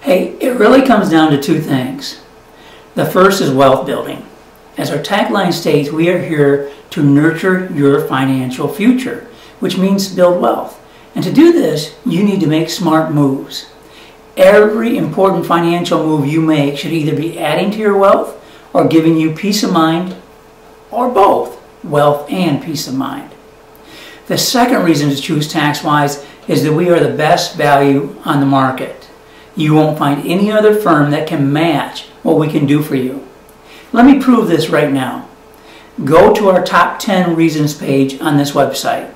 Hey, it really comes down to two things. The first is wealth building. As our tagline states, we are here to nurture your financial future, which means build wealth. And to do this, you need to make smart moves. Every important financial move you make should either be adding to your wealth or giving you peace of mind, or both, wealth and peace of mind. The second reason to choose TaxWise is that we are the best value on the market. You won't find any other firm that can match what we can do for you. Let me prove this right now. Go to our top 10 reasons page on this website,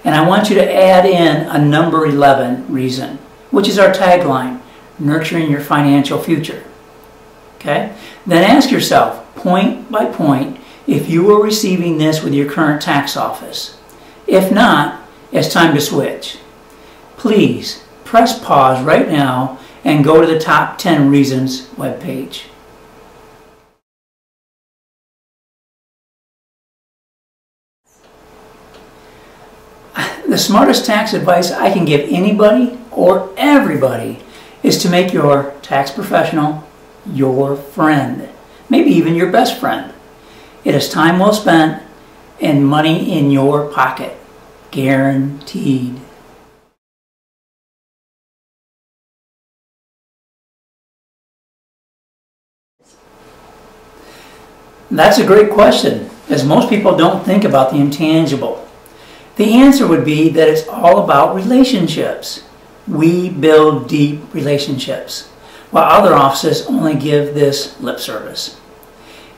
and I want you to add in a number 11 reason, which is our tagline, nurturing your financial future. Okay? Then ask yourself, point by point, if you are receiving this with your current tax office. If not, it's time to switch. Please press pause right now and go to the top 10 reasons webpage. The smartest tax advice I can give anybody or everybody is to make your tax professional your friend, maybe even your best friend. It is time well spent and money in your pocket, guaranteed. That's a great question, as most people don't think about the intangible. The answer would be that it's all about relationships. We build deep relationships, while other offices only give this lip service.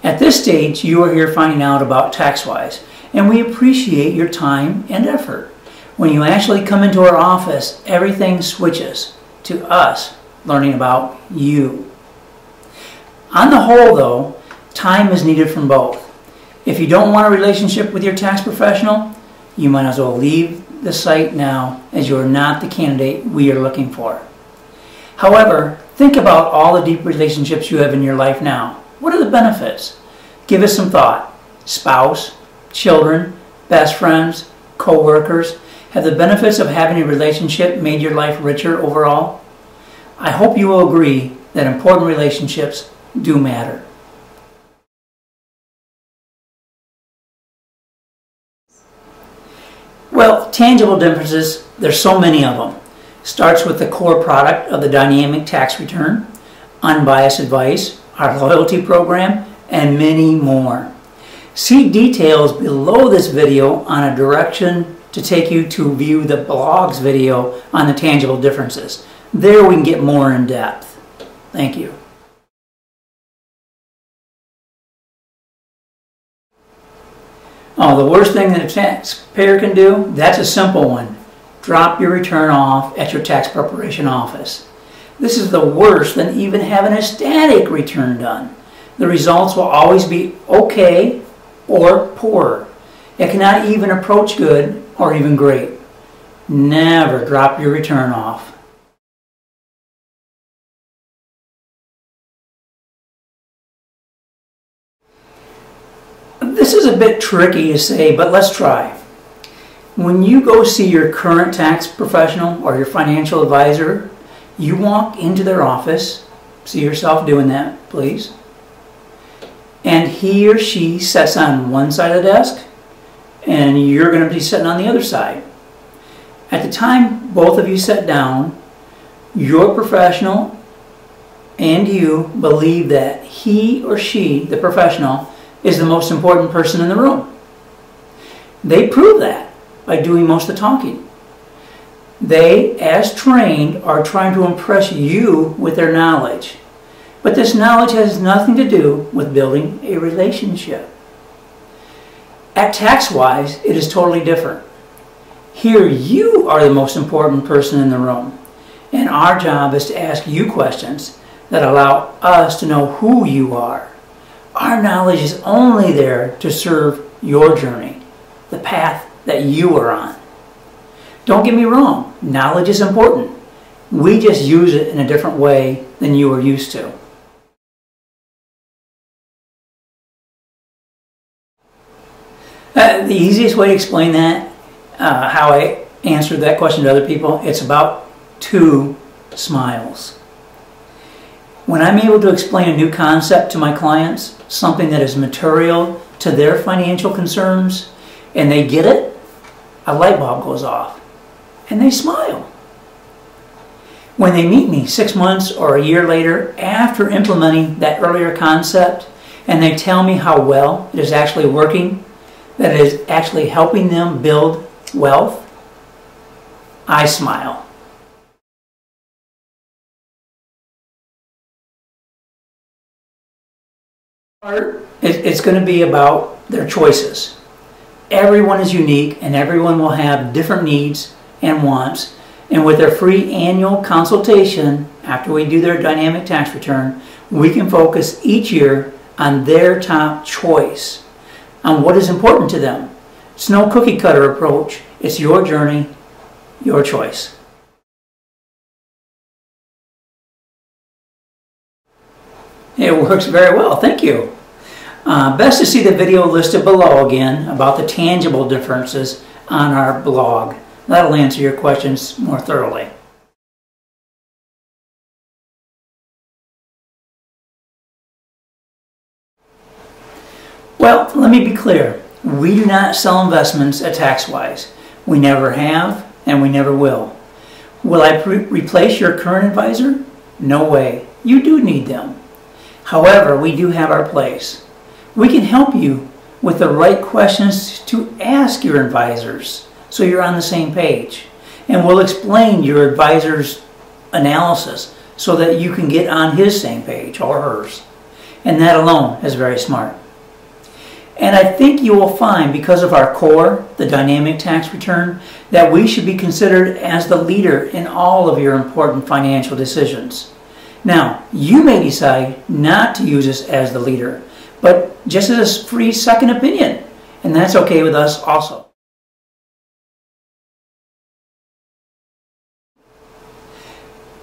At this stage, you are here finding out about TaxWise, and we appreciate your time and effort. When you actually come into our office, everything switches to us learning about you. On the whole, though, time is needed from both. If you don't want a relationship with your tax professional, you might as well leave the site now, as you are not the candidate we are looking for. However, think about all the deep relationships you have in your life now. What are the benefits? Give us some thought. Spouse, children, best friends, co-workers. Have the benefits of having a relationship made your life richer overall? I hope you will agree that important relationships do matter. Well, tangible differences, there's so many of them. Starts with the core product of the dynamic tax return, unbiased advice, our loyalty program, and many more. See details below this video on a direction to take you to view the blog's video on the tangible differences. There we can get more in depth. Thank you. Oh, the worst thing that a taxpayer can do? That's a simple one. Drop your return off at your tax preparation office. This is the worst than even having a static return done. The results will always be okay or poor. It cannot even approach good or even great. Never drop your return off. This is a bit tricky to say, but let's try. When you go see your current tax professional or your financial advisor, you walk into their office. See yourself doing that, please. And he or she sits on one side of the desk, and you're going to be sitting on the other side. At the time both of you sit down, your professional and you believe that he or she, the professional, is the most important person in the room. They prove that by doing most of the talking. They, as trained, are trying to impress you with their knowledge. But this knowledge has nothing to do with building a relationship. At TaxWise, it is totally different. Here, you are the most important person in the room, and our job is to ask you questions that allow us to know who you are. Our knowledge is only there to serve your journey, the path that you are on. Don't get me wrong, knowledge is important. We just use it in a different way than you are used to. The easiest way to explain that, how I answered that question to other people, it's about 2 smiles. When I'm able to explain a new concept to my clients, something that is material to their financial concerns, and they get it, a light bulb goes off, and they smile. When they meet me 6 months or a year later after implementing that earlier concept, and they tell me how well it is actually working, that it is actually helping them build wealth, I smile. It's going to be about their choices. Everyone is unique and everyone will have different needs and wants. And with their free annual consultation, after we do their dynamic tax return, we can focus each year on their top choice, on what is important to them. It's no cookie cutter approach. It's your journey, your choice. It works very well, thank you. Best to see the video listed below again about the tangible differences on our blog. That'll answer your questions more thoroughly. Well, let me be clear. We do not sell investments at TaxWise. We never have and we never will. Will I replace your current advisor? No way. You do need them. However, we do have our place. We can help you with the right questions to ask your advisors so you're on the same page. And we'll explain your advisor's analysis so that you can get on his same page or hers. And that alone is very smart. And I think you will find, because of our core, the dynamic tax return, that we should be considered as the leader in all of your important financial decisions. Now, you may decide not to use us as the leader, but just as a free second opinion, and that's okay with us also.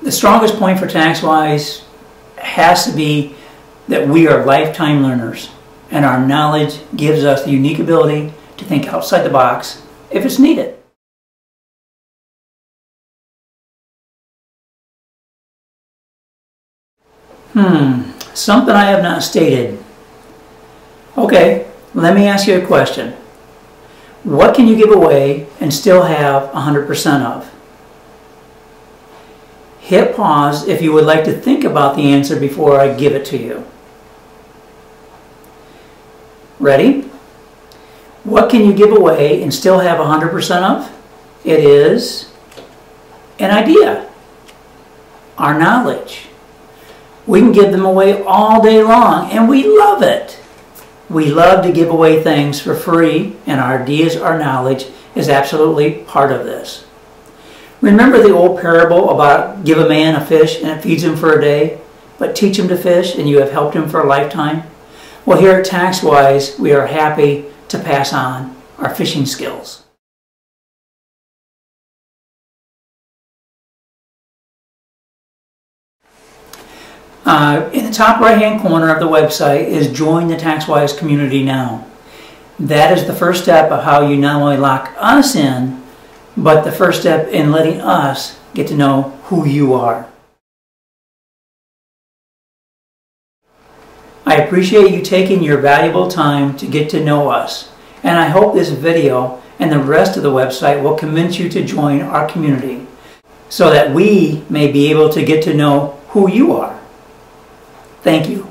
The strongest point for TaxWise has to be that we are lifetime learners, and our knowledge gives us the unique ability to think outside the box if it's needed. Something I have not stated. Okay, let me ask you a question. What can you give away and still have 100% of? Hit pause if you would like to think about the answer before I give it to you. Ready? What can you give away and still have 100% of? It is an idea, our knowledge. We can give them away all day long, and we love it. We love to give away things for free, and our ideas, our knowledge is absolutely part of this. Remember the old parable about give a man a fish and it feeds him for a day, but teach him to fish and you have helped him for a lifetime? Well, here at TaxWise, we are happy to pass on our fishing skills. In the top right-hand corner of the website is Join the TaxWise Community Now. That is the first step of how you not only lock us in, but the first step in letting us get to know who you are. I appreciate you taking your valuable time to get to know us, and I hope this video and the rest of the website will convince you to join our community so that we may be able to get to know who you are. Thank you.